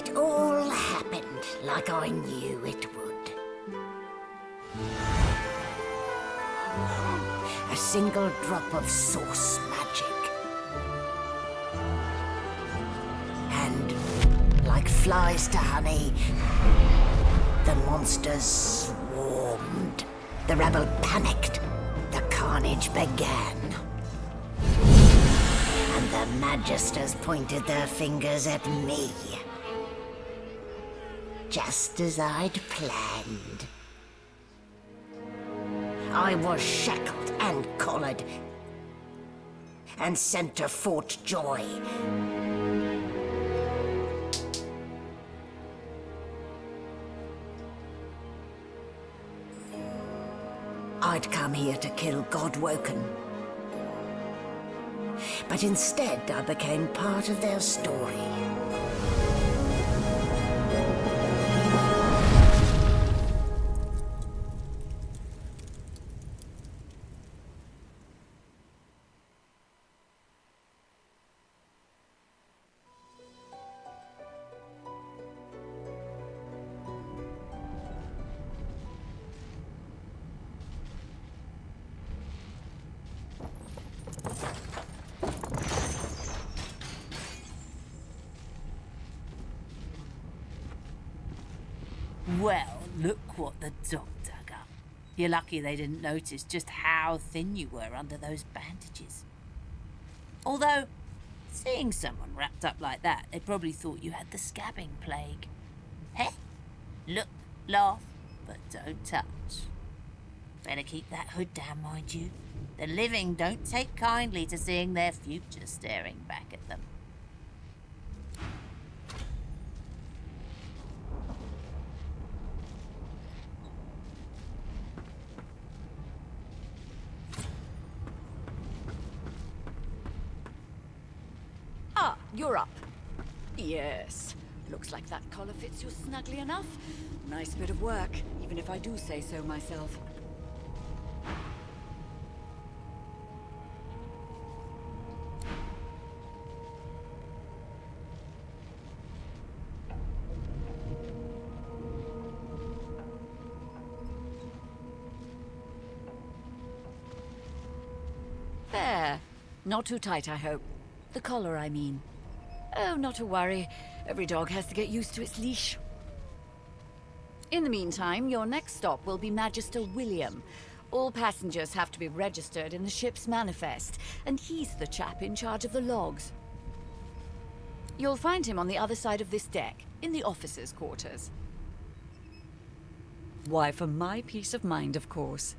It all happened like I knew it would. A single drop of source magic. And, like flies to honey, the monsters swarmed. The rebel panicked. The carnage began. And the Magisters pointed their fingers at me. Just as I'd planned. I was shackled and collared, and sent to Fort Joy. I'd come here to kill Godwoken. But instead, I became part of their story. Well, look what the dog dug up. You're lucky they didn't notice just how thin you were under those bandages. Although, seeing someone wrapped up like that, they probably thought you had the scabbing plague. Heh? Look, laugh, but don't touch. Better keep that hood down, mind you. The living don't take kindly to seeing their future staring back at them. Ah, you're up. Yes. Looks like that collar fits you snugly enough. Nice bit of work, even if I do say so myself. There. Not too tight, I hope. The collar, I mean. Oh, not to worry. Every dog has to get used to its leash. In the meantime, your next stop will be Magister William. All passengers have to be registered in the ship's manifest, and he's the chap in charge of the logs. You'll find him on the other side of this deck, in the officers' quarters. Why, for my peace of mind, of course.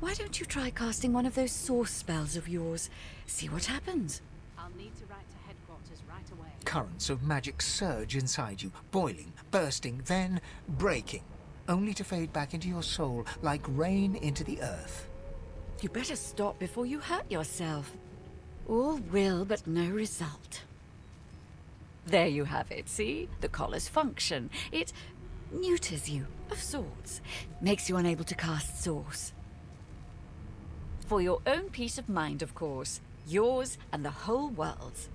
Why don't you try casting one of those source spells of yours? See what happens. I'll need to write to headquarters right away. Currents of magic surge inside you, boiling, bursting, then breaking, only to fade back into your soul like rain into the earth. You better stop before you hurt yourself. All will, but no result. There you have it, see? The collar's function. It neuters you, of sorts. Makes you unable to cast source. For your own peace of mind, of course. Yours and the whole world's.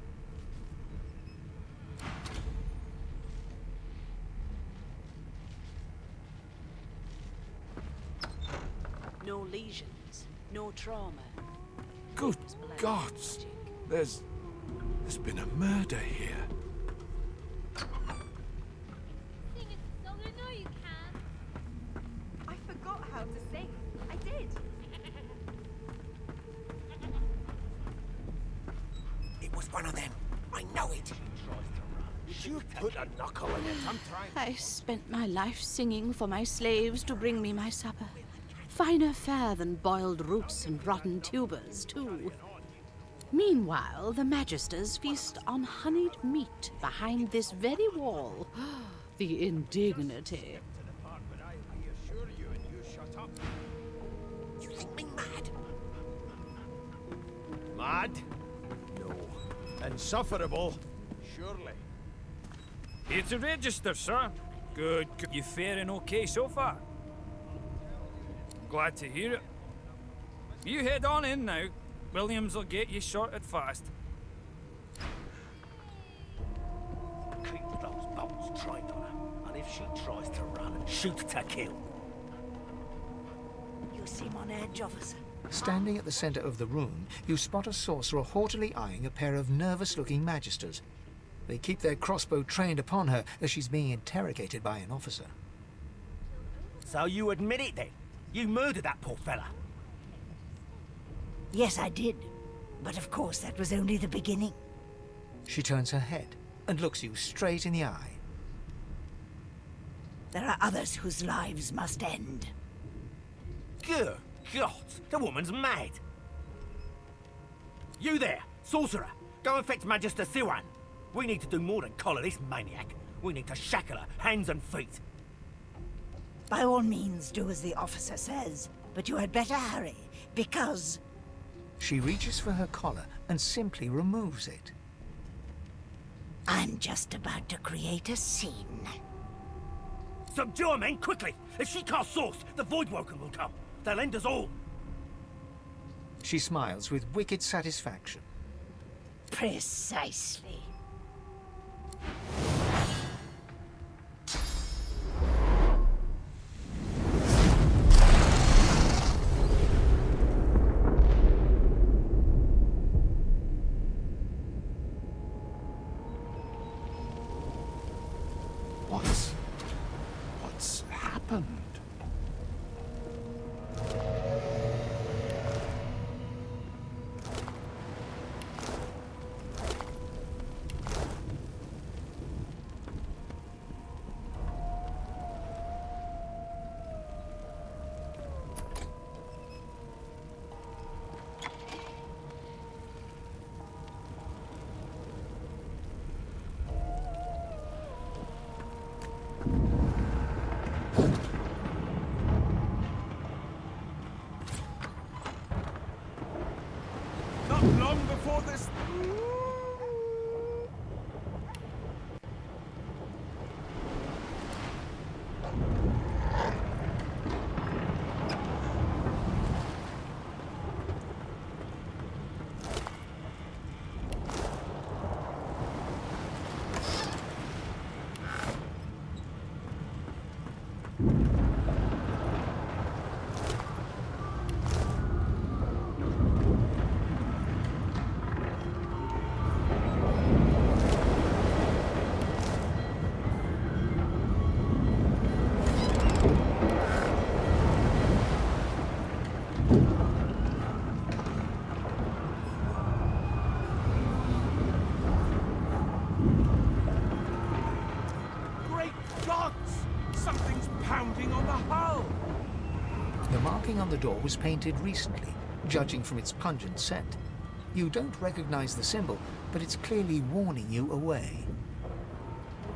No lesions, no trauma. Good gods! There's been a murder here. Sing a song, I know you can. I forgot how to sing. I did. It was one of them. I know it. You put a knuckle in it. I'm trying. I spent my life singing for my slaves to bring me my supper. Finer fare than boiled roots and rotten tubers, too. Meanwhile, the Magisters feast on honeyed meat behind this very wall. The indignity. You think me mad? Mad? No. Insufferable? Surely. Here to register, sir. Good. You faring okay so far? Glad to hear it. You head on in now. Williams will get you sorted fast. Keep those bolts If she tries to run, shoot to kill. You seem on edge, officer. Standing at the center of the room, you spot a sorcerer haughtily eyeing a pair of nervous-looking magisters. They keep their crossbow trained upon her as she's being interrogated by an officer. So you admit it then? You murdered that poor fella? Yes, I did. But of course, that was only the beginning. She turns her head and looks you straight in the eye. There are others whose lives must end. Good God, the woman's mad. You there, sorcerer, go and fetch Magister Siwan. We need to do more than collar this maniac. We need to shackle her, hands and feet. By all means, do as the officer says. But you had better hurry, because... She reaches for her collar and simply removes it. I'm just about to create a scene. Subdue her, men, quickly! If she casts source, the Voidwoken will come. They'll end us all. She smiles with wicked satisfaction. Precisely. What's happened? Not long before this... Great gods! Something's pounding on the hull! The marking on the door was painted recently, judging from its pungent scent. You don't recognize the symbol, but it's clearly warning you away.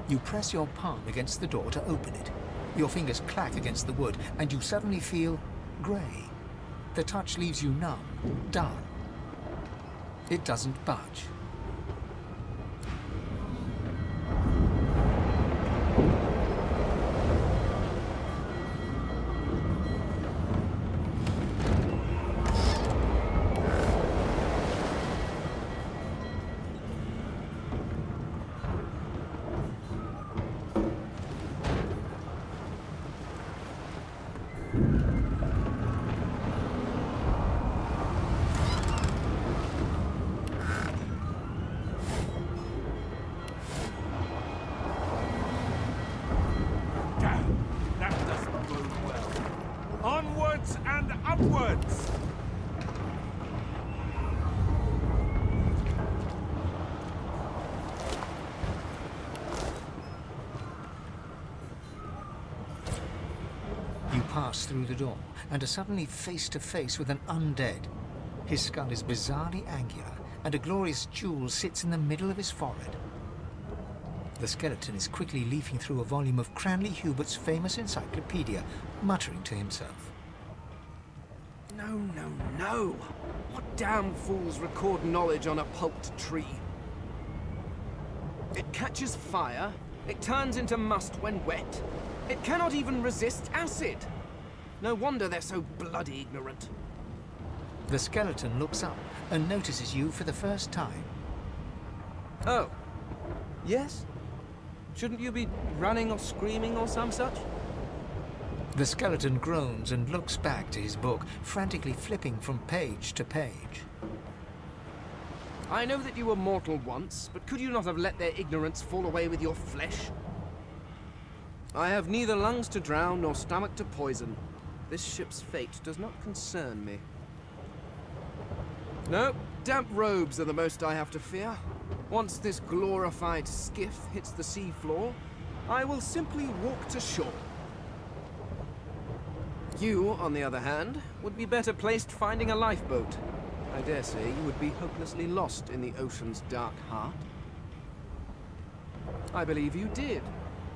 You press your palm against the door to open it. Your fingers clack against the wood, and you suddenly feel grey. The touch leaves you numb, dull. It doesn't budge. Damn, that doesn't bode well. Onwards and upwards! You pass through the door and are suddenly face to face with an undead. His skull is bizarrely angular, and a glorious jewel sits in the middle of his forehead. The skeleton is quickly leafing through a volume of Cranley Hubert's famous encyclopedia, muttering to himself. No, no, no! What damn fools record knowledge on a pulped tree? It catches fire, it turns into must when wet, it cannot even resist acid! No wonder they're so bloody ignorant. The skeleton looks up and notices you for the first time. Oh. Yes? Shouldn't you be running or screaming or some such? The skeleton groans and looks back to his book, frantically flipping from page to page. I know that you were mortal once, but could you not have let their ignorance fall away with your flesh? I have neither lungs to drown nor stomach to poison. This ship's fate does not concern me. No, damp robes are the most I have to fear. Once this glorified skiff hits the sea floor, I will simply walk to shore. You, on the other hand, would be better placed finding a lifeboat. I dare say you would be hopelessly lost in the ocean's dark heart. I believe you did,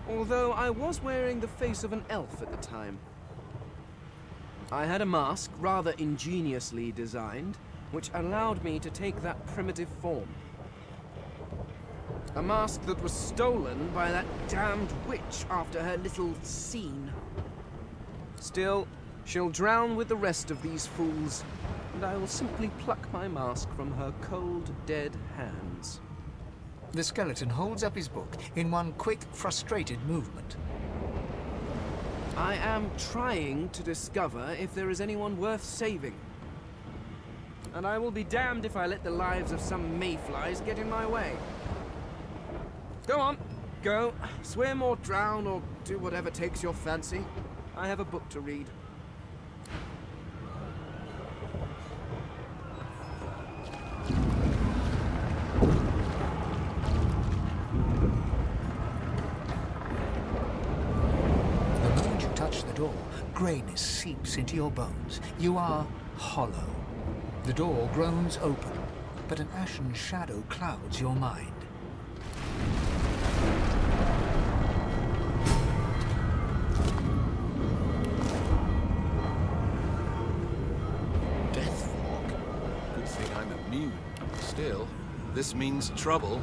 although I was wearing the face of an elf at the time. I had a mask, rather ingeniously designed, which allowed me to take that primitive form. A mask that was stolen by that damned witch after her little scene. Still, she'll drown with the rest of these fools, and I will simply pluck my mask from her cold, dead hands. The skeleton holds up his book in one quick, frustrated movement. I am trying to discover if there is anyone worth saving. And I will be damned if I let the lives of some mayflies get in my way. Go on, go. Swim or drown or do whatever takes your fancy. I have a book to read. The moment you touch the door, grayness seeps into your bones. You are hollow. The door groans open, but an ashen shadow clouds your mind. Still, this means trouble.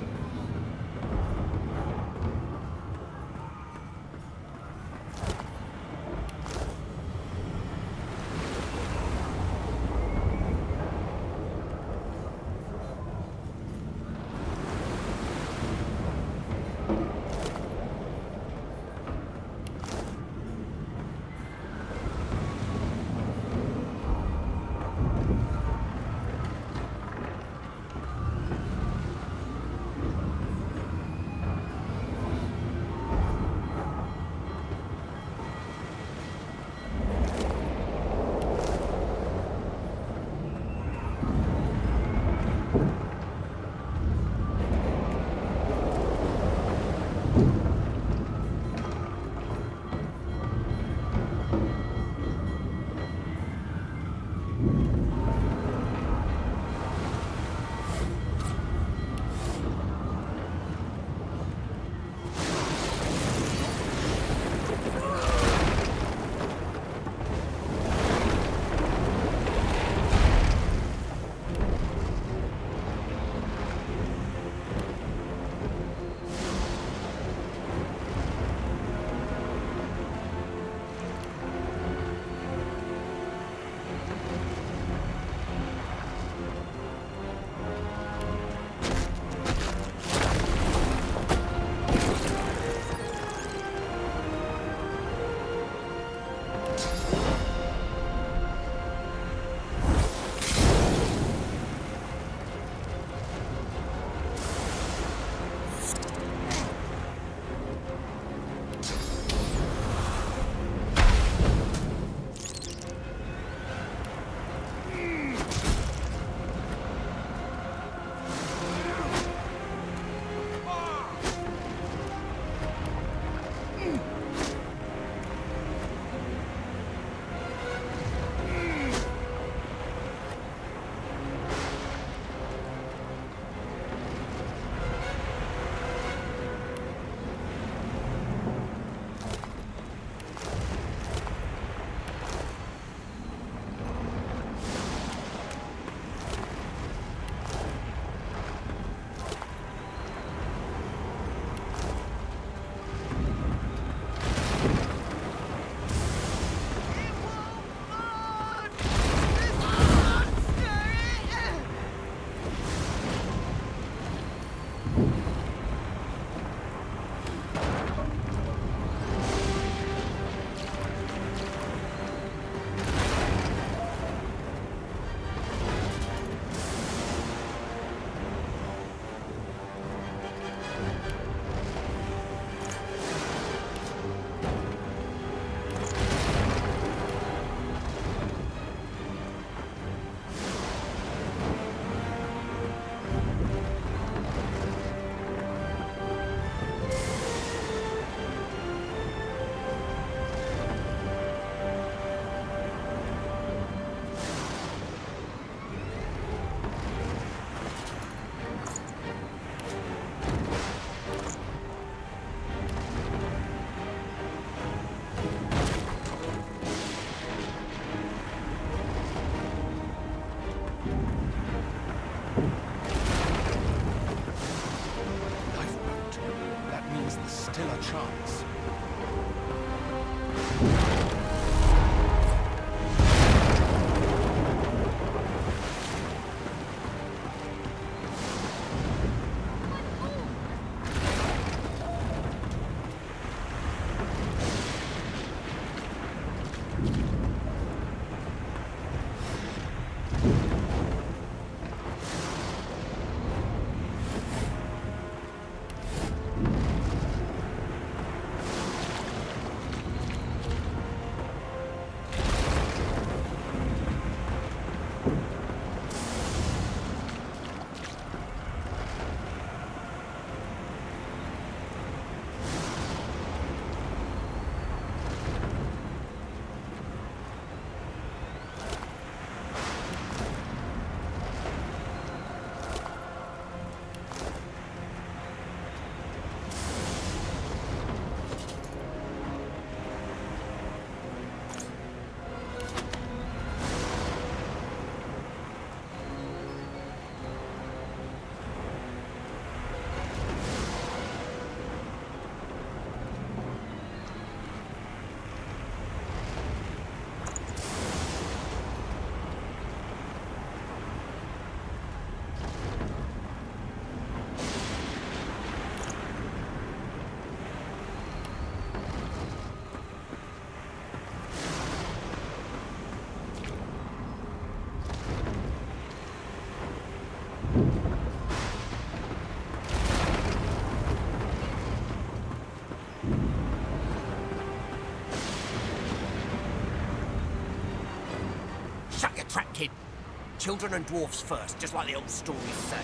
children and dwarfs first, just like the old stories say.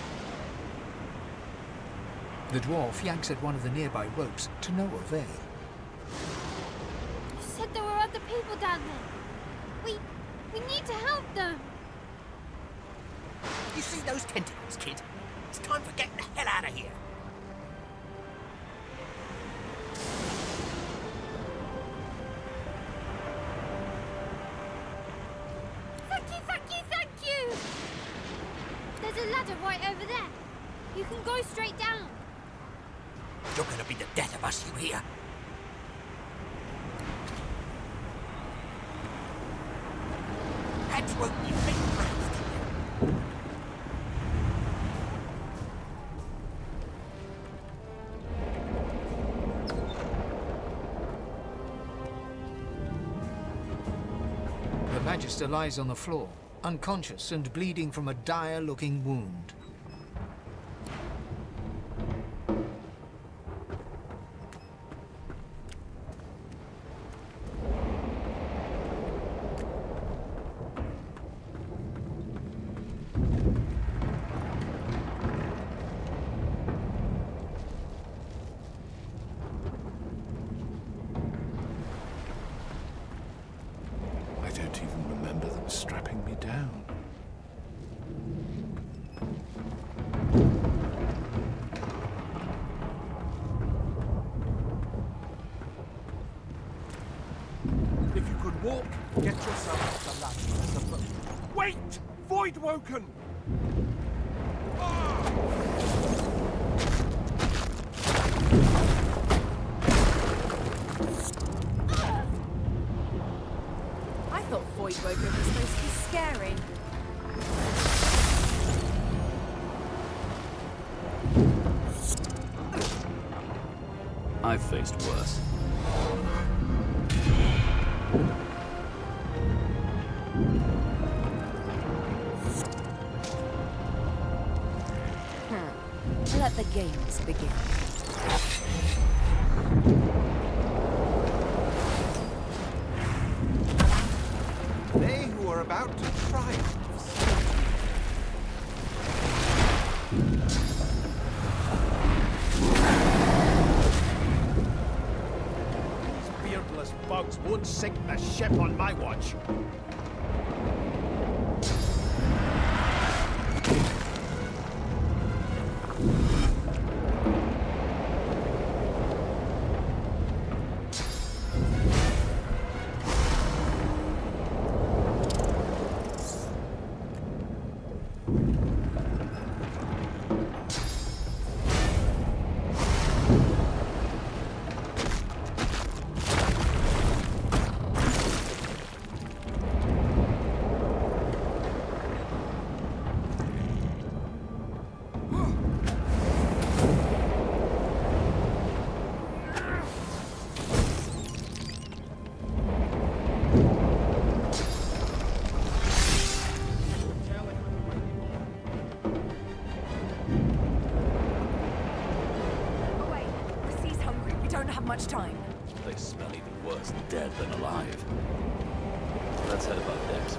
The dwarf yanks at one of the nearby ropes to no avail. You said there were other people down there. We need to help them. You see those tentacles, kid? It's time for getting the hell out of here. Thank you! There's a ladder right over there. You can go straight down. You're gonna be the death of us, you hear? Heads won't be big roused. The Magister lies on the floor, unconscious and bleeding from a dire-looking wound. I don't even remember them strapping me down. If you could walk, get yourself off the ladder. Wait! Voidwoken! I thought Voidwoken was supposed to be scary. I've faced worse. Let the games begin. They who are about to triumph. These beardless bugs won't sink the ship on my watch. Much time. They smell even worse dead than alive. Let's head above decks.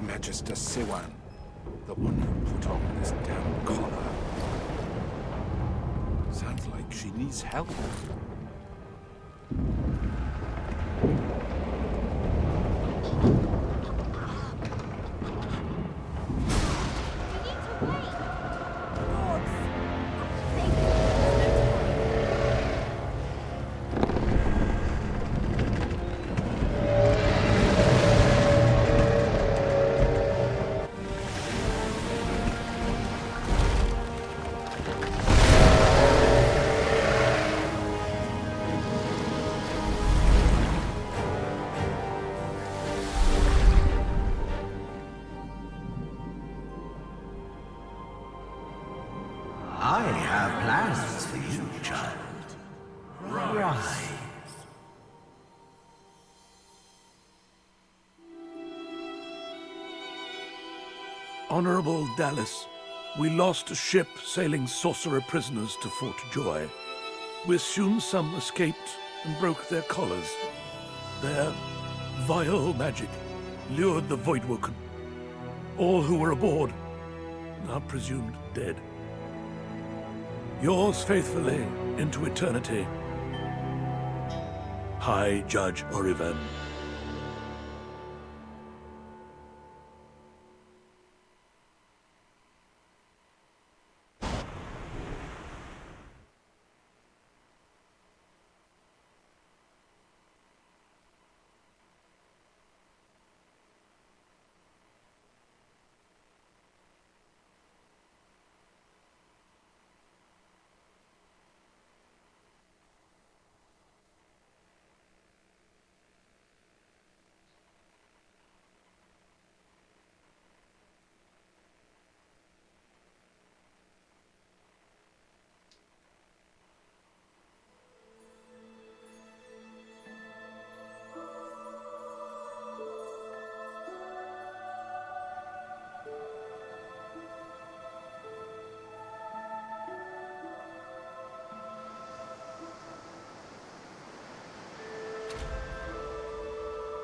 Magister Siwan, the one who put on this damn collar. Sounds like she needs help. I have plans for you, child. Rise. Honorable Dallas, we lost a ship sailing sorcerer prisoners to Fort Joy. We assume some escaped and broke their collars. Their vile magic lured the Voidwoken. All who were aboard are presumed dead. Yours faithfully into eternity, High Judge Oriven.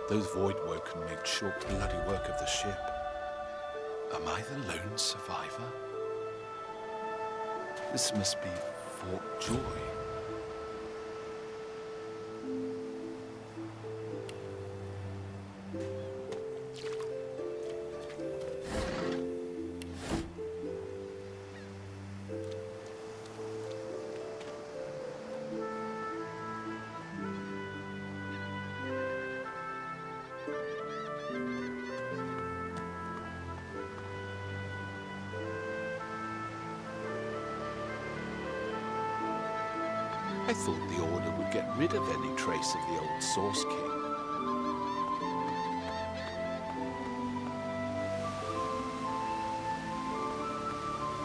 Those Voidwoken made short bloody work of the ship. Am I the lone survivor? This must be Fort Joy. I thought the Order would get rid of any trace of the old Source King.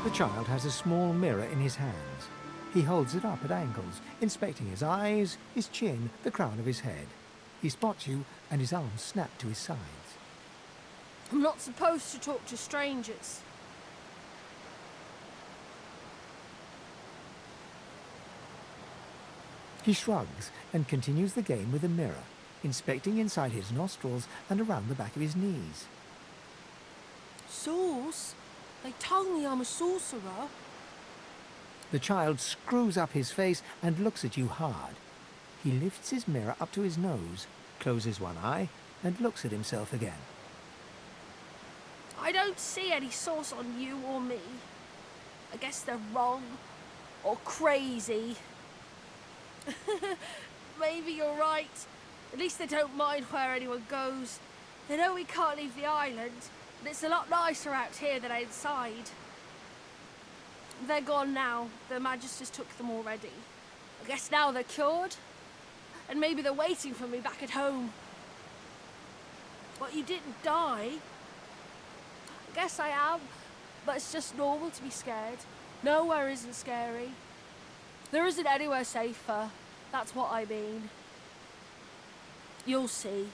The child has a small mirror in his hands. He holds it up at angles, inspecting his eyes, his chin, the crown of his head. He spots you, and his arms snap to his sides. I'm not supposed to talk to strangers. He shrugs and continues the game with a mirror, inspecting inside his nostrils and around the back of his knees. Source? They told me I'm a sorcerer. The child screws up his face and looks at you hard. He lifts his mirror up to his nose, closes one eye, and looks at himself again. I don't see any source on you or me. I guess they're wrong. Or crazy. Maybe you're right. At least they don't mind where anyone goes. They know we can't leave the island, and it's a lot nicer out here than outside. They're gone now. The Magisters took them already. I guess now they're cured. And maybe they're waiting for me back at home. But you didn't die. I guess I am, but it's just normal to be scared. Nowhere isn't scary. There isn't anywhere safer. That's what I mean. You'll see.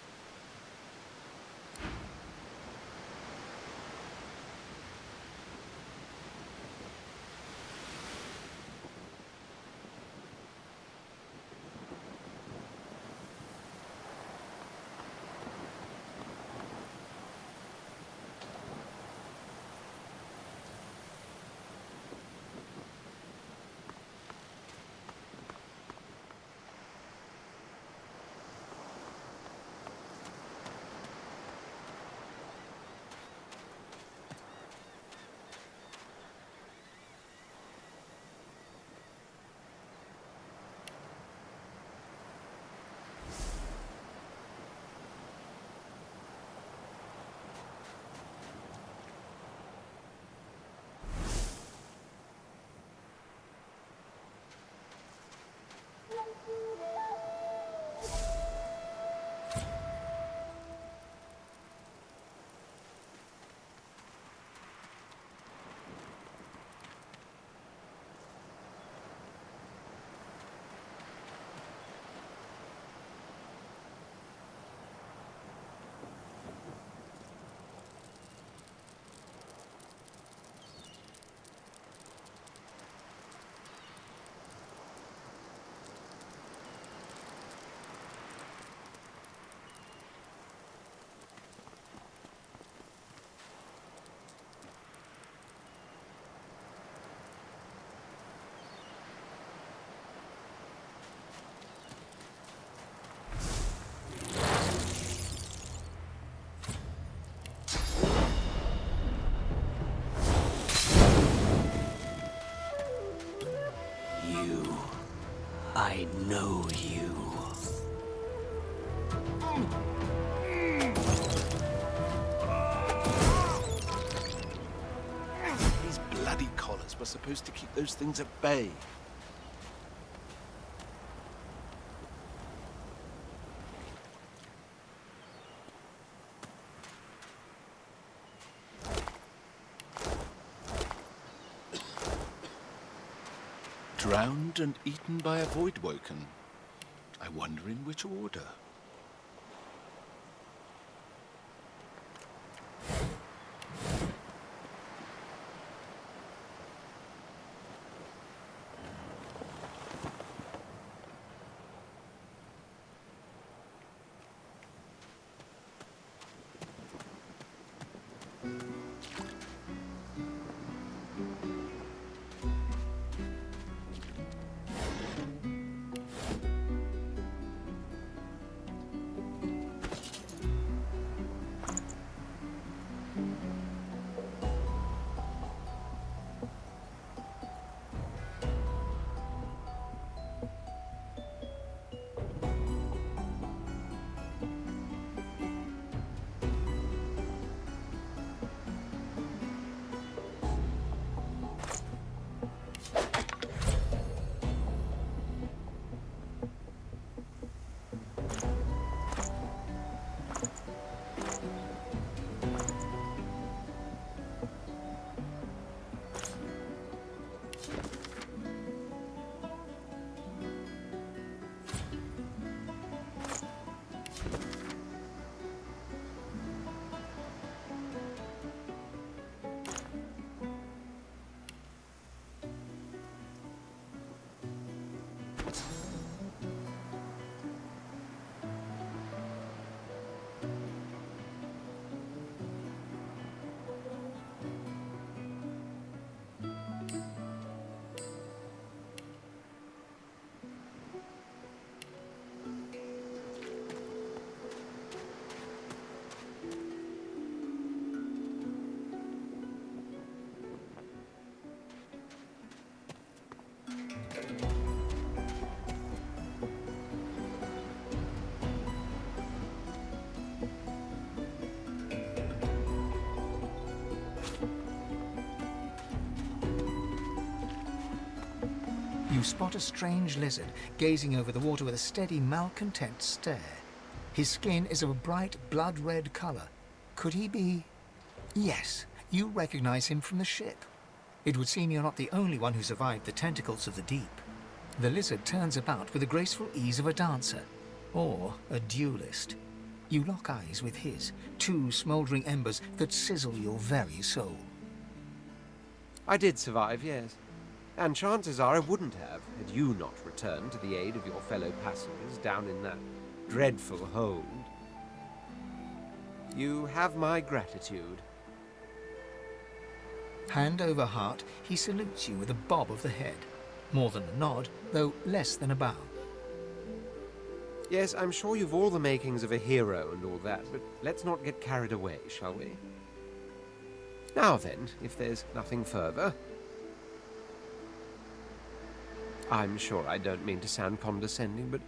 were supposed to keep those things at bay. Drowned and eaten by a void woken. I wonder in which order. You spot a strange lizard gazing over the water with a steady, malcontent stare. His skin is of a bright, blood-red color. Could he be... Yes, you recognize him from the ship. It would seem you're not the only one who survived the tentacles of the deep. The lizard turns about with the graceful ease of a dancer, or a duelist. You lock eyes with his, two smoldering embers that sizzle your very soul. I did survive, yes. And chances are I wouldn't have, had you not returned to the aid of your fellow passengers down in that dreadful hold. You have my gratitude. Hand over heart, he salutes you with a bob of the head. More than a nod, though less than a bow. Yes, I'm sure you've all the makings of a hero and all that, but let's not get carried away, shall we? Now then, if there's nothing further... I'm sure I don't mean to sound condescending, but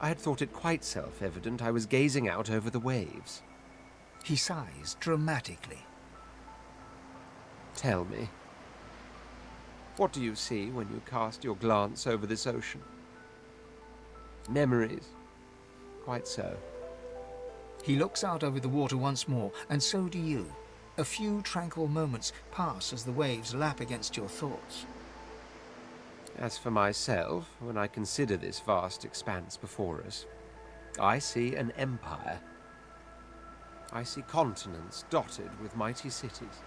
I had thought it quite self-evident I was gazing out over the waves. He sighs dramatically. Tell me, what do you see when you cast your glance over this ocean? Memories? Quite so. He looks out over the water once more, and so do you. A few tranquil moments pass as the waves lap against your thoughts. As for myself, when I consider this vast expanse before us, I see an empire. I see continents dotted with mighty cities,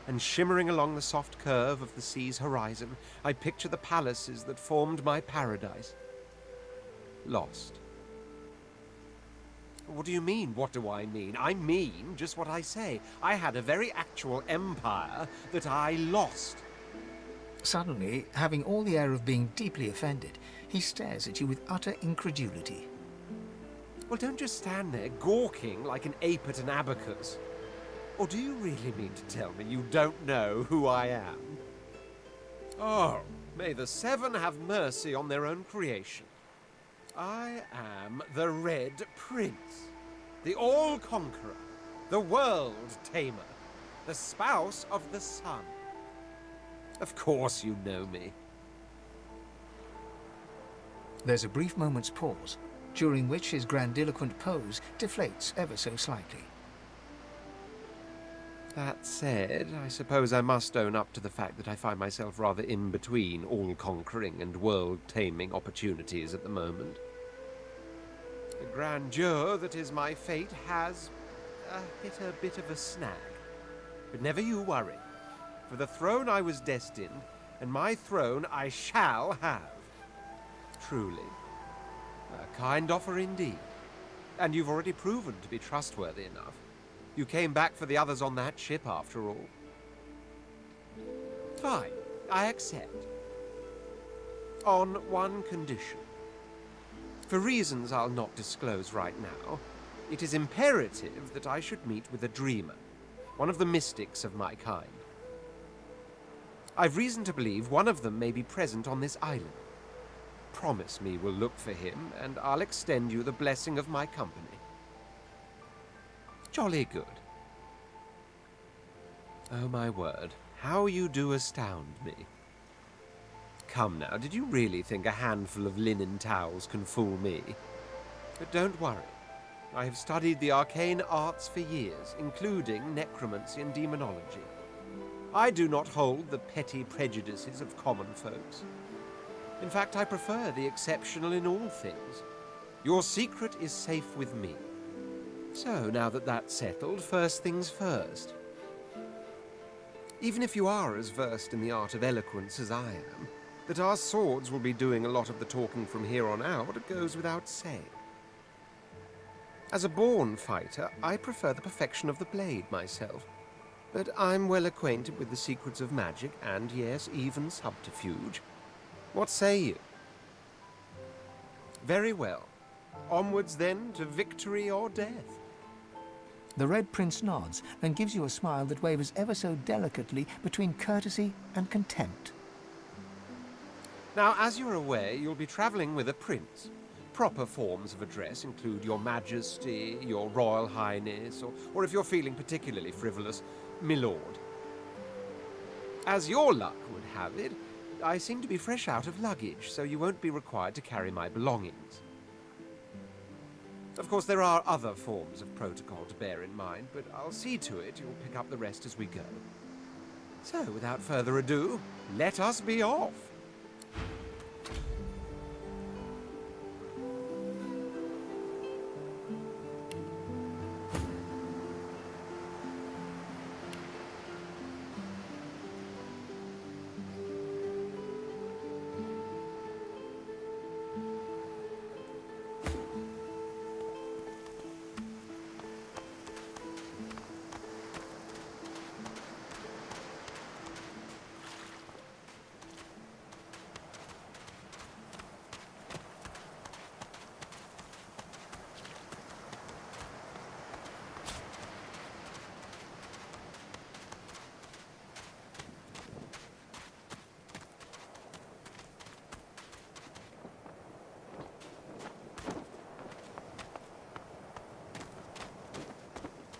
and shimmering along the soft curve of the sea's horizon, I picture the palaces that formed my paradise. Lost. What do you mean, what do I mean? I mean just what I say. I had a very actual empire that I lost. Suddenly, having all the air of being deeply offended, he stares at you with utter incredulity. Well, don't just stand there gawking like an ape at an abacus. Or do you really mean to tell me you don't know who I am? Oh, may the Seven have mercy on their own creation. I am the Red Prince, the Of course you know me. There's a brief moment's pause, during which his grandiloquent pose deflates ever so slightly. That said, I suppose I must own up to the fact that I find myself rather in between all-conquering and world-taming opportunities at the moment. The grandeur that is my fate has hit a bit of a snag. But never you worry. For the throne I was destined, and my throne I shall have. Truly. A kind offer indeed. And you've already proven to be trustworthy enough. You came back for the others on that ship, after all. Fine, I accept. On one condition. For reasons I'll not disclose right now, it is imperative that I should meet with a dreamer, one of the mystics of my kind. I've reason to believe one of them may be present on this island. Promise me we'll look for him, and I'll extend you the blessing of my company. Jolly good. Oh my word, how you do astound me. Come now, did you really think a handful of linen towels can fool me? But don't worry. I have studied the arcane arts for years, including necromancy and demonology. I do not hold the petty prejudices of common folks. In fact, I prefer the exceptional in all things. Your secret is safe with me. So, now that that's settled, first things first. Even if you are as versed in the art of eloquence as I am, that our swords will be doing a lot of the talking from here on out goes without saying. As a born fighter, I prefer the perfection of the blade myself, but I'm well acquainted with the secrets of magic and, yes, even subterfuge. What say you? Very well. Onwards then to victory or death. The Red Prince nods and gives you a smile that wavers ever so delicately between courtesy and contempt. Now, as you're aware, you'll be traveling with a prince. Proper forms of address include Your Majesty, Your Royal Highness, or if you're feeling particularly frivolous, Milord. As your luck would have it, I seem to be fresh out of luggage, so you won't be required to carry my belongings. Of course, there are other forms of protocol to bear in mind, but I'll see to it you'll pick up the rest as we go. So, without further ado, let us be off!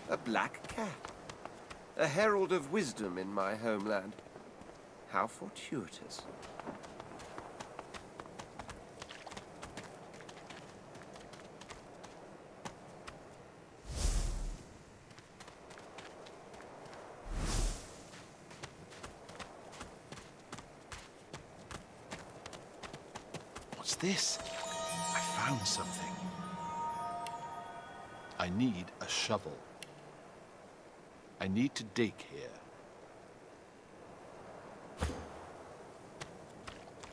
A black cat. A herald of wisdom in my homeland. How fortuitous. What's this? I found something. I need a shovel. I need to dig here.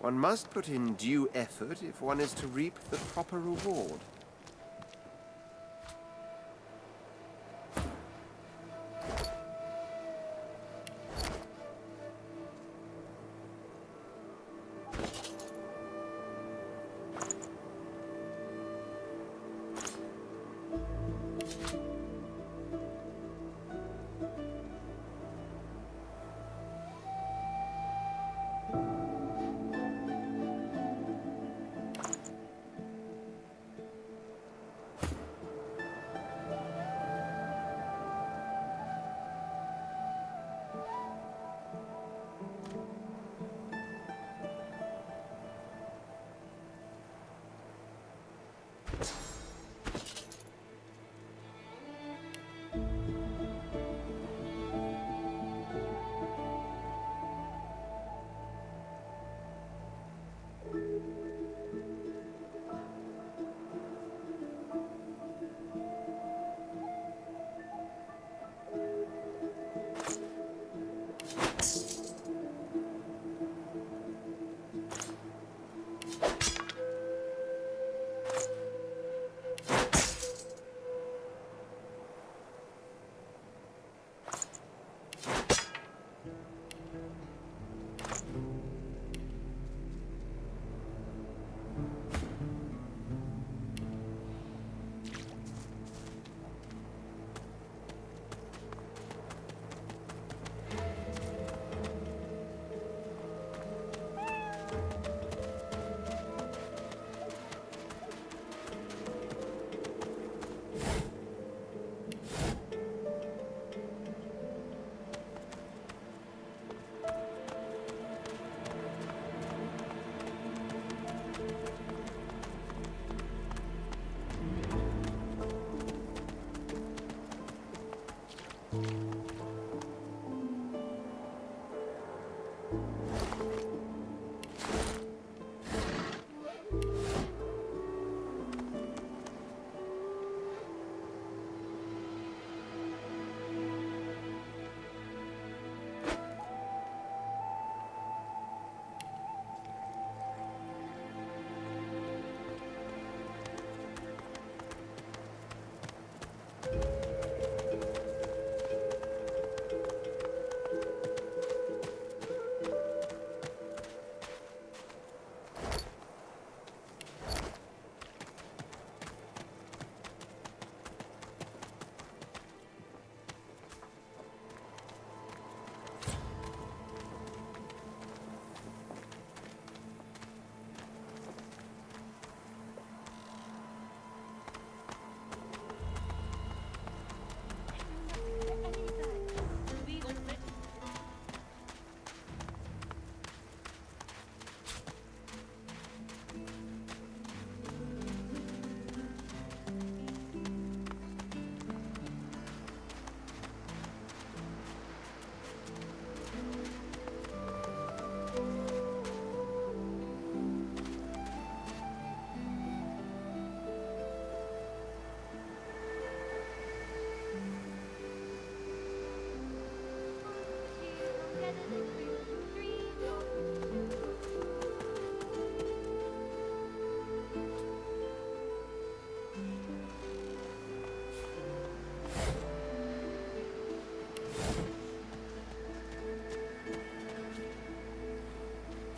One must put in due effort if one is to reap the proper reward.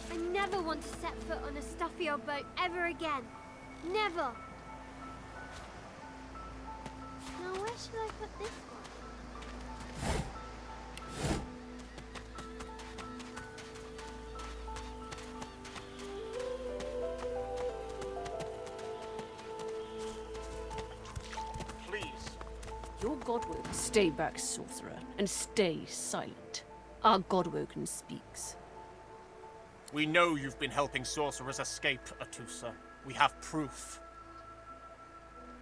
I never want to set foot on a stuffy old boat ever again. Never. Now where should I put this one? Please. Your Godwoken. Stay back, sorcerer, and stay silent. Our Godwoken speaks. We know you've been helping sorcerers escape, Atusa. We have proof.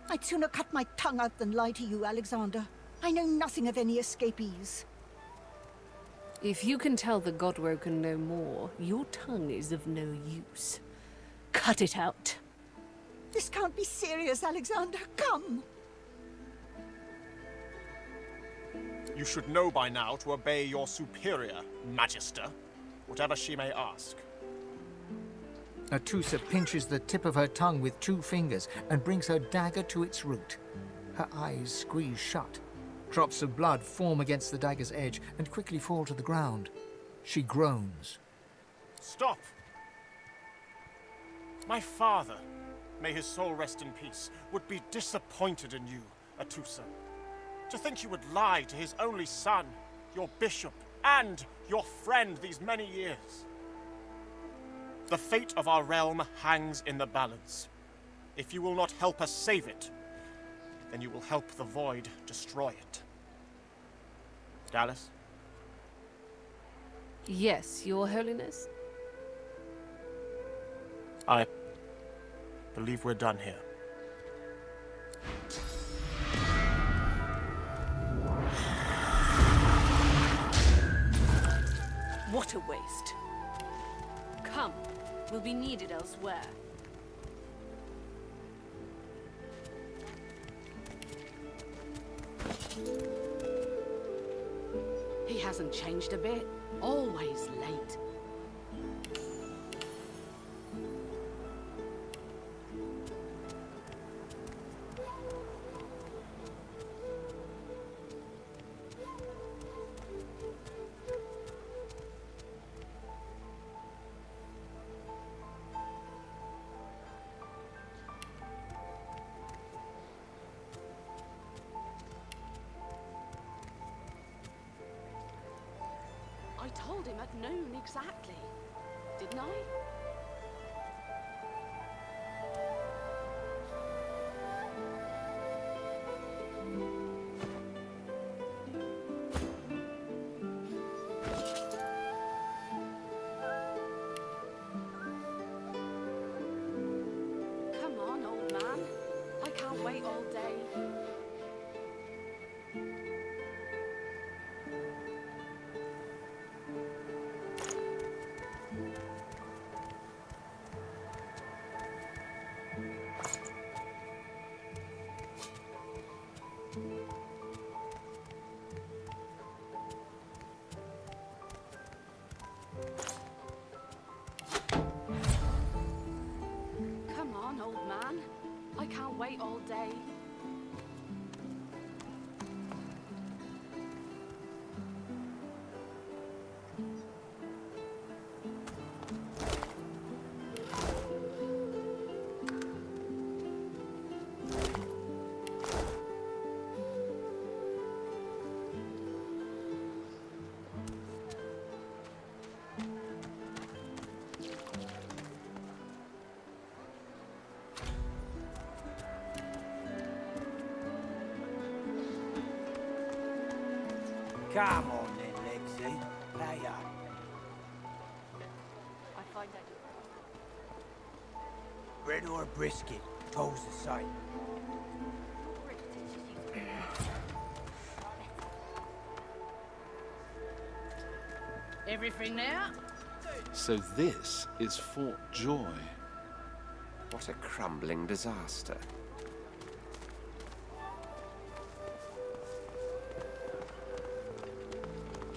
I'd sooner cut my tongue out than lie to you, Alexander. I know nothing of any escapees. If you can tell the Godwoken no more, your tongue is of no use. Cut it out. This can't be serious, Alexander. Come! You should know by now to obey your superior, Magister, whatever she may ask. Atusa pinches the tip of her tongue with 2 fingers and brings her dagger to its root. Her eyes squeeze shut. Drops of blood form against the dagger's edge and quickly fall to the ground. She groans. Stop! My father, may his soul rest in peace, would be disappointed in you, Atusa. To think you would lie to his only son, your bishop, and your friend these many years. The fate of our realm hangs in the balance. If you will not help us save it, then you will help the Void destroy it. Dallas? Yes, Your Holiness? I believe we're done here. What a waste. Come, we'll be needed elsewhere. He hasn't changed a bit. Always late. I told him at noon exactly, didn't I? Come on, old man. I can't wait all day. Come on then, Lexi. Pay up. I find out. Bread or brisket, toll's the same. Everything now? So this is Fort Joy. What a crumbling disaster.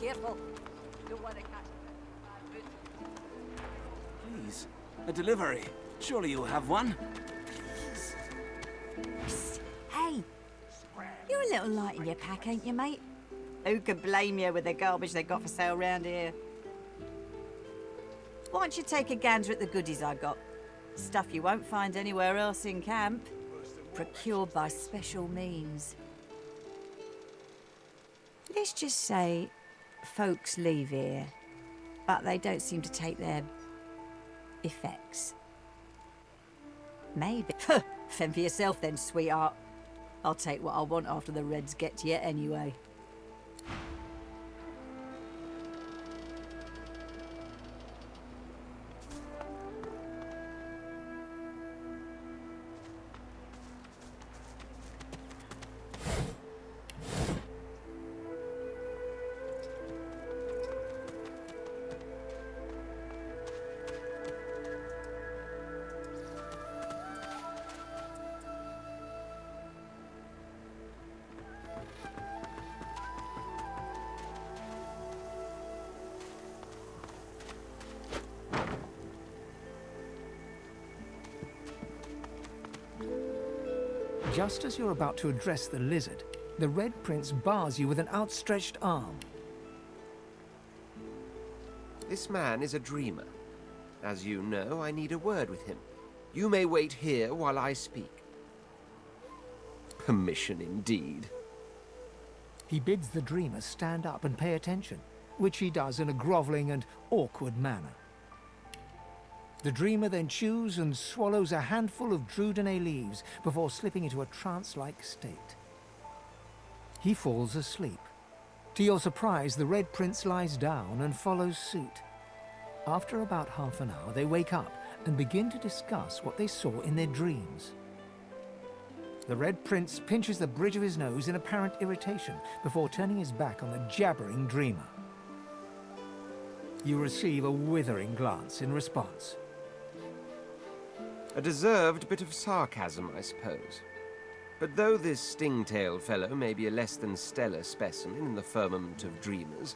Careful. Don't want to catch. Please, a delivery. Surely you'll have one. Psst. Hey, you're a little light in your pack, ain't you, mate? Who could blame you with the garbage they got for sale round here? Why don't you take a gander at the goodies I got? Stuff you won't find anywhere else in camp. Procured by special means. Let's just say folks leave here, but they don't seem to take their effects. Maybe. Fend for yourself then, sweetheart. I'll take what I want after the Reds get to you anyway. Just as you're about to address the lizard, the Red Prince bars you with an outstretched arm. This man is a dreamer. As you know, I need a word with him. You may wait here while I speak. Permission indeed. He bids the dreamer stand up and pay attention, which he does in a groveling and awkward manner. The dreamer then chews and swallows a handful of Drudene leaves before slipping into a trance-like state. He falls asleep. To your surprise, the Red Prince lies down and follows suit. After about half an hour, they wake up and begin to discuss what they saw in their dreams. The Red Prince pinches the bridge of his nose in apparent irritation before turning his back on the jabbering dreamer. You receive a withering glance in response. A deserved bit of sarcasm, I suppose. But though this sting-tailed fellow may be a less than stellar specimen in the firmament of dreamers,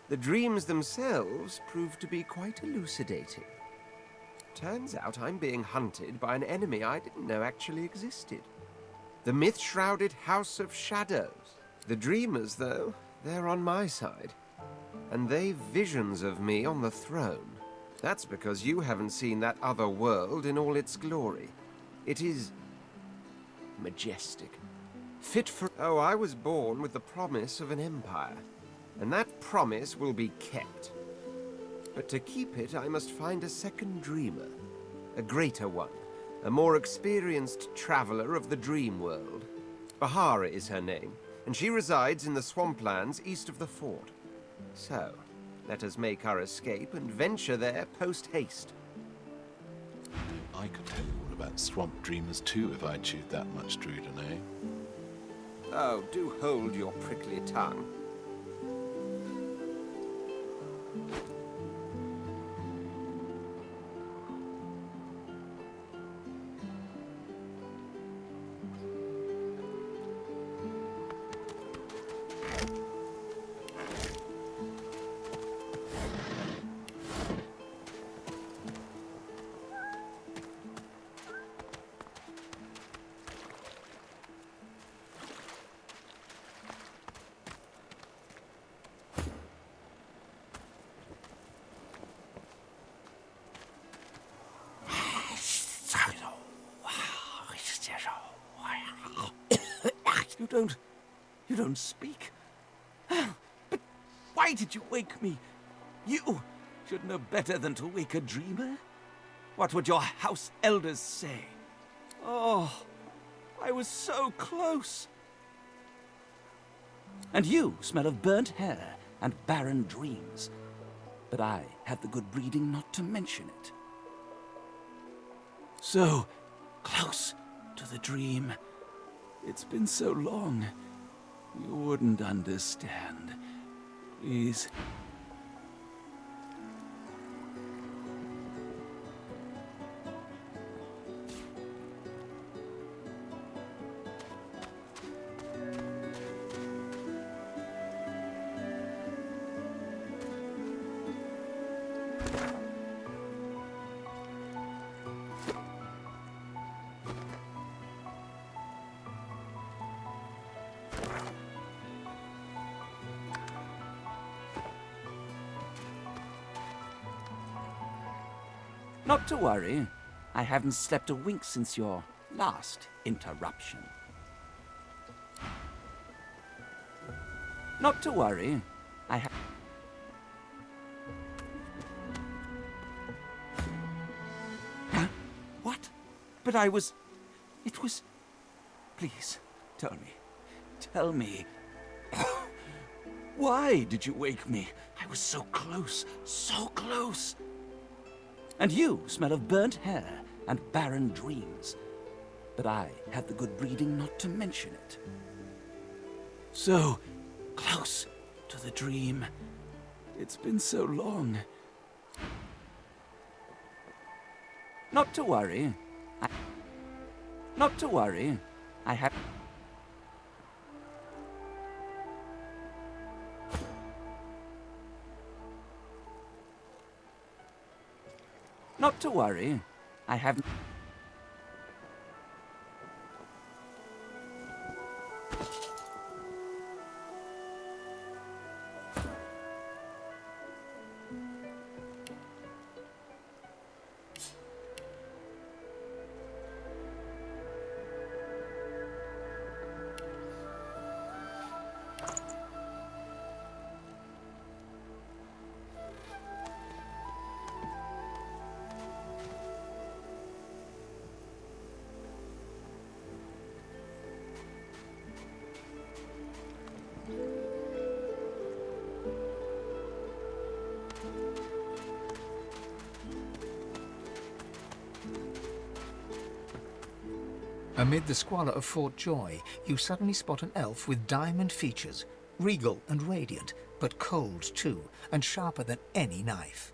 the dreams themselves prove to be quite elucidating. Turns out I'm being hunted by an enemy I didn't know actually existed. The myth-shrouded House of Shadows. The dreamers, though, they're on my side. And they've visions of me on the throne. That's because you haven't seen that other world in all its glory. It is majestic. Fit for... Oh, I was born with the promise of an empire. And that promise will be kept. But to keep it, I must find a second dreamer. A greater one. A more experienced traveler of the dream world. Bahara is her name, and she resides in the swamplands east of the fort. So, let us make our escape and venture there post-haste. I could tell you all about swamp dreamers too if I chewed that much Drudene. Oh, do hold your prickly tongue. You don't speak. But why did you wake me? You should know better than to wake a dreamer. What would your house elders say? Oh, I was so close. And you smell of burnt hair and barren dreams. But I have the good breeding not to mention it. So close to the dream. It's been so long. You wouldn't understand. Please. Not to worry. I haven't slept a wink since your last interruption. Not to worry. I have... Huh? What? But I was... It was... Please, tell me. Tell me. Why did you wake me? I was so close, so close. And you smell of burnt hair and barren dreams. But I had the good breeding not to mention it. So close to the dream. It's been so long. Not to worry. Not to worry. I have... Not to worry. I haven't... Amid the squalor of Fort Joy, you suddenly spot an elf with diamond features, regal and radiant, but cold too, and sharper than any knife.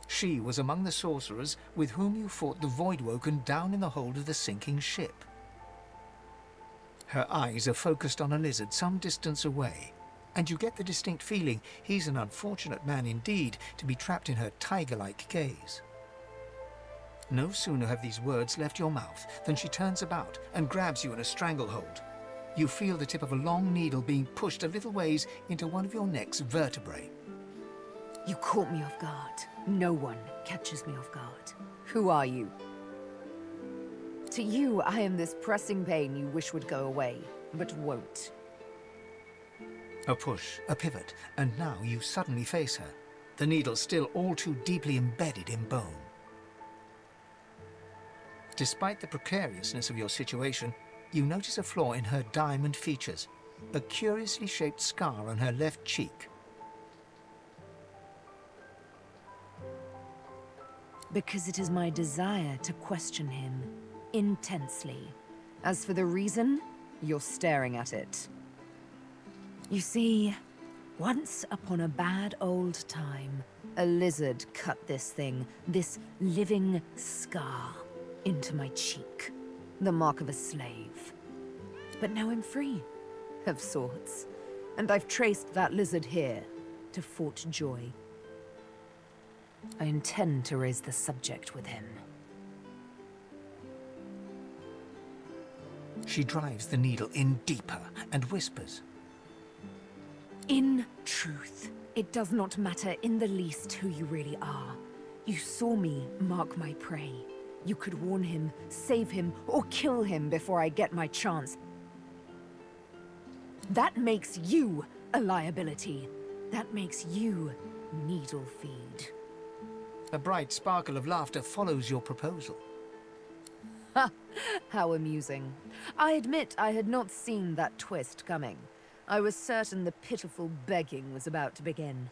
She was among the sorcerers with whom you fought the Voidwoken down in the hold of the sinking ship. Her eyes are focused on a lizard some distance away, and you get the distinct feeling he's an unfortunate man indeed to be trapped in her tiger-like gaze. No sooner have these words left your mouth than she turns about and grabs you in a stranglehold. You feel the tip of a long needle being pushed a little ways into one of your neck's vertebrae. You caught me off guard. No one catches me off guard. Who are you? To you, I am this pressing pain you wish would go away, but won't. A push, a pivot, and now you suddenly face her, the needle still all too deeply embedded in bone. Despite the precariousness of your situation, you notice a flaw in her diamond features, a curiously shaped scar on her left cheek. Because it is my desire to question him intensely. As for the reason, you're staring at it. You see, once upon a bad old time, a lizard cut this thing, this living scar, into my cheek. The mark of a slave. But now I'm free, of sorts. And I've traced that lizard here, to Fort Joy. I intend to raise the subject with him. She drives the needle in deeper and whispers. In truth, it does not matter in the least who you really are. You saw me mark my prey. You could warn him, save him, or kill him before I get my chance. That makes you a liability. That makes you needle feed. A bright sparkle of laughter follows your proposal. Ha! How amusing. I admit I had not seen that twist coming. I was certain the pitiful begging was about to begin.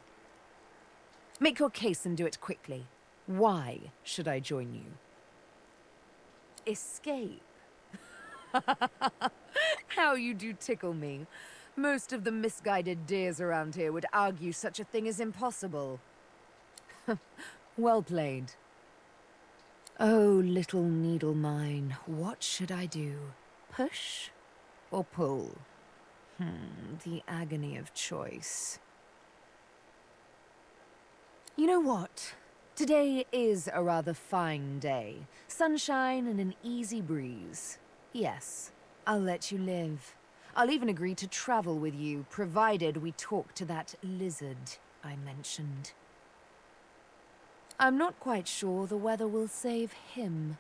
Make your case and do it quickly. Why should I join you? Escape? How you do tickle me. Most of the misguided dears around here would argue such a thing is impossible. Well played. Oh, little needle mine, what should I do? Push or pull? The agony of choice. You know what? Today is a rather fine day. Sunshine and an easy breeze. Yes, I'll let you live. I'll even agree to travel with you, provided we talk to that lizard I mentioned. I'm not quite sure the weather will save him.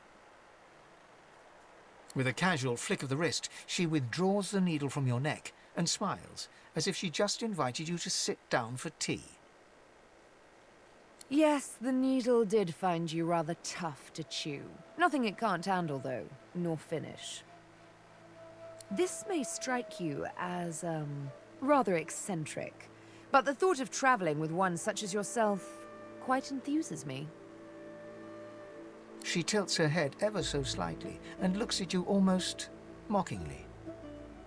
With a casual flick of the wrist, she withdraws the needle from your neck and smiles, as if she just invited you to sit down for tea. Yes, the needle did find you rather tough to chew. Nothing it can't handle, though, nor finish. This may strike you as, rather eccentric, but the thought of traveling with one such as yourself quite enthuses me. She tilts her head ever so slightly and looks at you almost mockingly.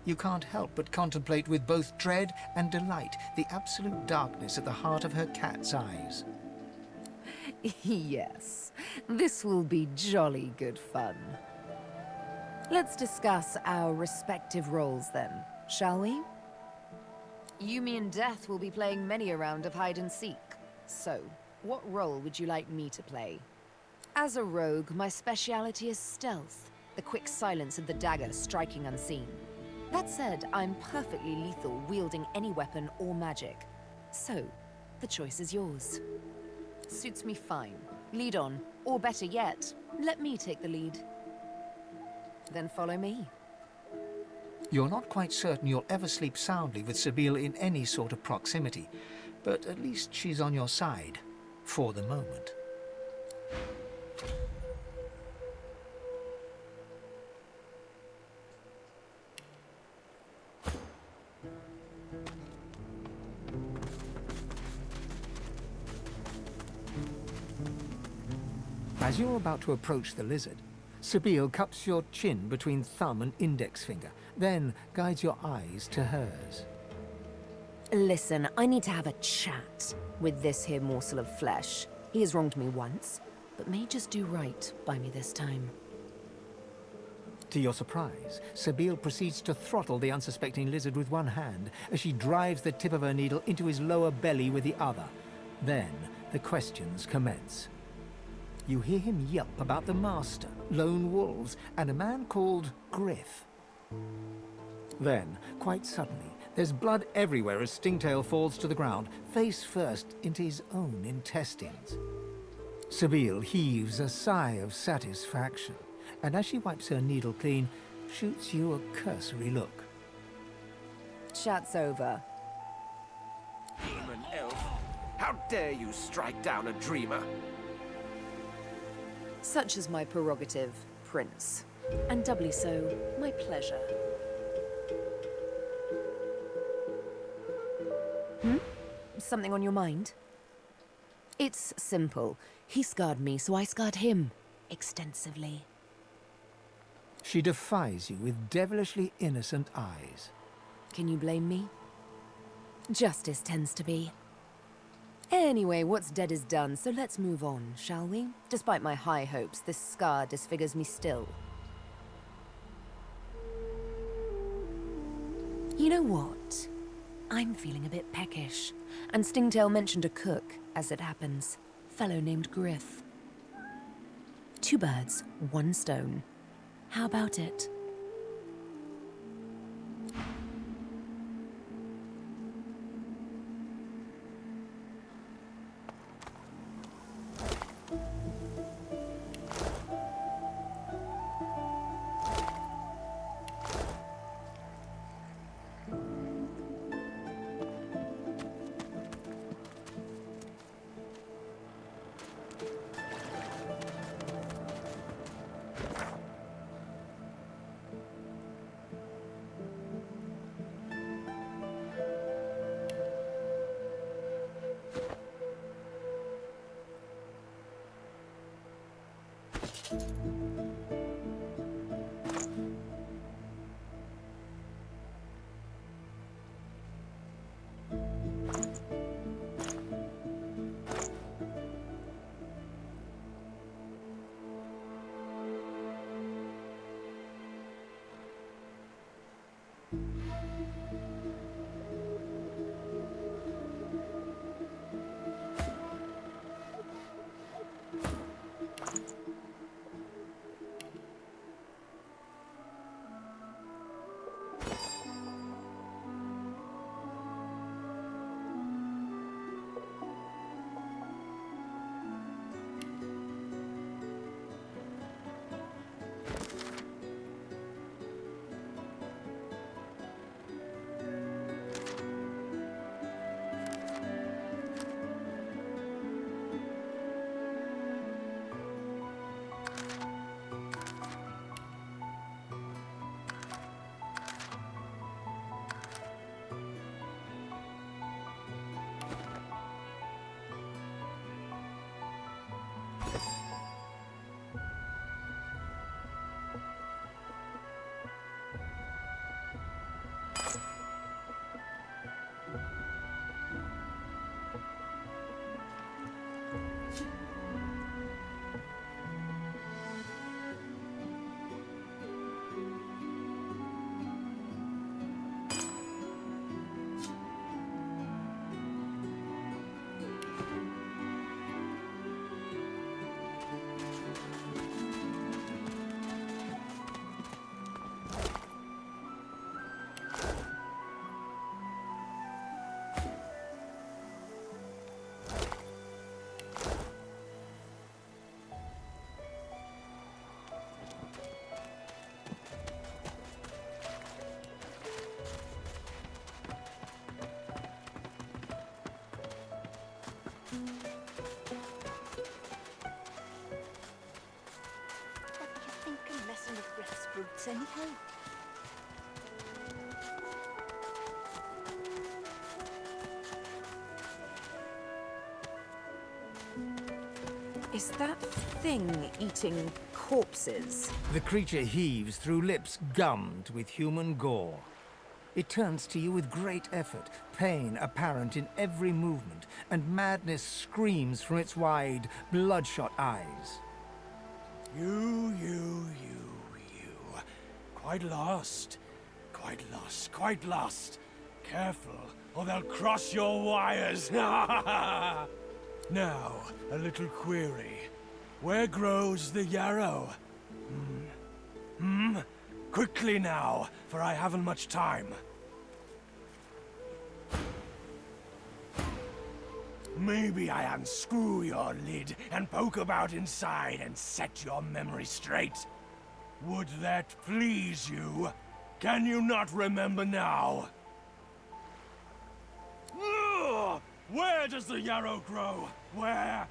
You can't help but contemplate with both dread and delight the absolute darkness at the heart of her cat's eyes. Yes, this will be jolly good fun. Let's discuss our respective roles then, shall we? You, me, and Death will be playing many a round of hide and seek. So, what role would you like me to play? As a rogue, my speciality is stealth, the quick silence of the dagger striking unseen. That said, I'm perfectly lethal wielding any weapon or magic. So, the choice is yours. Suits me fine. Lead on, or better yet, let me take the lead. Then follow me. You're not quite certain you'll ever sleep soundly with Sabine in any sort of proximity, but at least she's on your side, for the moment. As you're about to approach the lizard, Sabine cups your chin between thumb and index finger, then guides your eyes to hers. Listen, I need to have a chat with this here morsel of flesh. He has wronged me once, but may just do right by me this time. To your surprise, Sabine proceeds to throttle the unsuspecting lizard with one hand as she drives the tip of her needle into his lower belly with the other. Then the questions commence. You hear him yelp about the master, lone wolves, and a man called Griff. Then, quite suddenly, there's blood everywhere as Stingtail falls to the ground, face first into his own intestines. Sabine heaves a sigh of satisfaction, and as she wipes her needle clean, shoots you a cursory look. Chat's over. Human elf, how dare you strike down a dreamer? Such is my prerogative, Prince. And doubly so, my pleasure. Something on your mind? It's simple. He scarred me, so I scarred him. Extensively. She defies you with devilishly innocent eyes. Can you blame me? Justice tends to be. Anyway, what's dead is done, so let's move on, shall we? Despite my high hopes, this scar disfigures me still. You know what? I'm feeling a bit peckish. And Stingtail mentioned a cook, as it happens. Fellow named Griff. 2 birds, 1 stone. How about it? Roots anyhow. Is that thing eating corpses? The creature heaves through lips gummed with human gore. It turns to you with great effort, pain apparent in every movement, and madness screams from its wide, bloodshot eyes. You. Quite lost. Quite lost. Careful, or they'll cross your wires. Now, a little query. Where grows the yarrow? Quickly now, for I haven't much time. Maybe I unscrew your lid and poke about inside and set your memory straight. Would that please you? Can you not remember now? Ugh! Where does the yarrow grow? Where?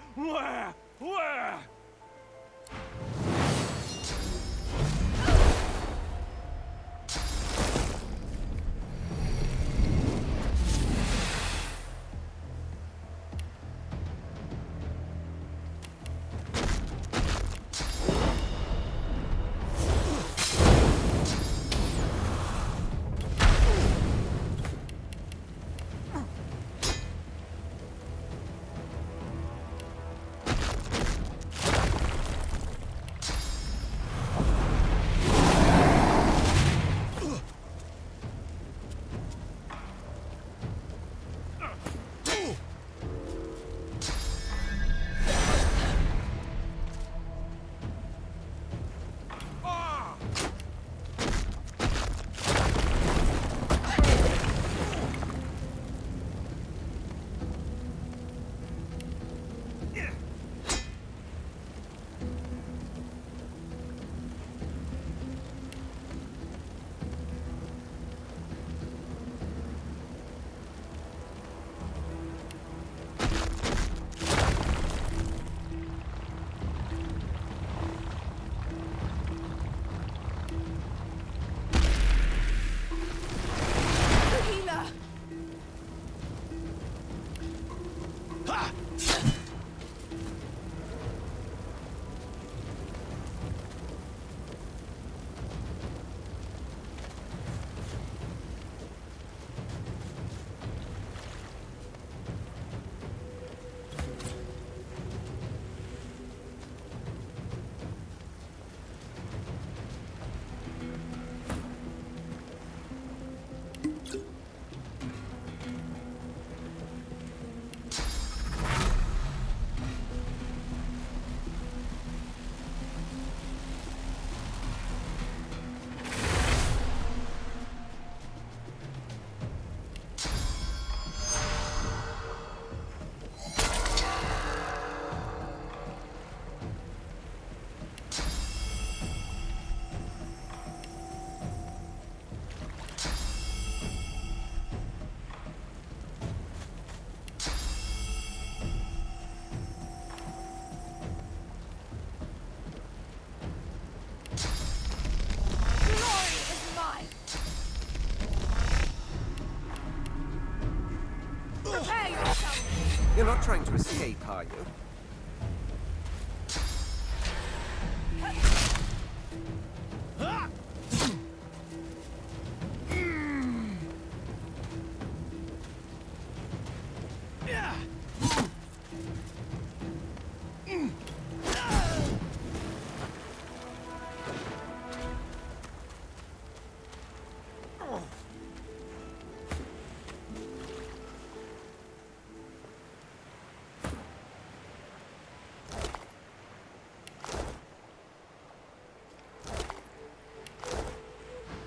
Prepare yourself! You're not trying to escape, are you?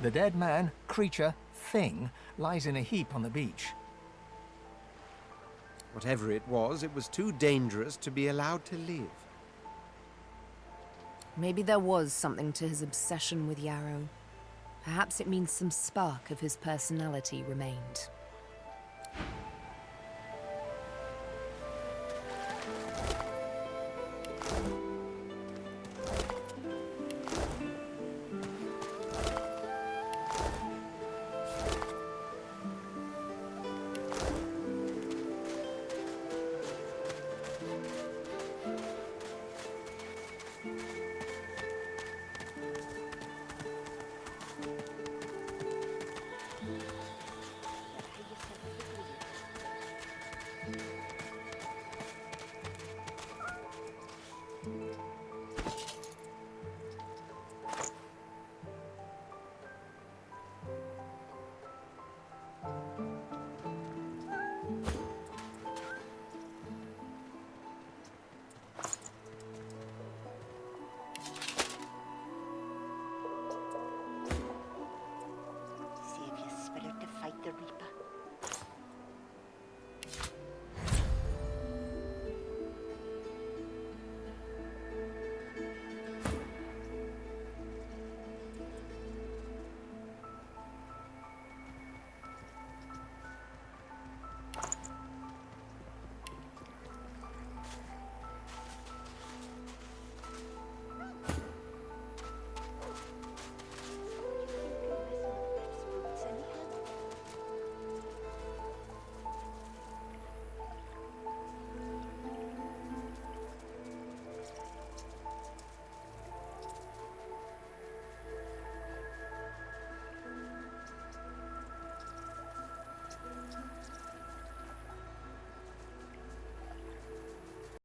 The dead man, creature, thing, lies in a heap on the beach. Whatever it was too dangerous to be allowed to live. Maybe there was something to his obsession with Yarrow. Perhaps it means some spark of his personality remained.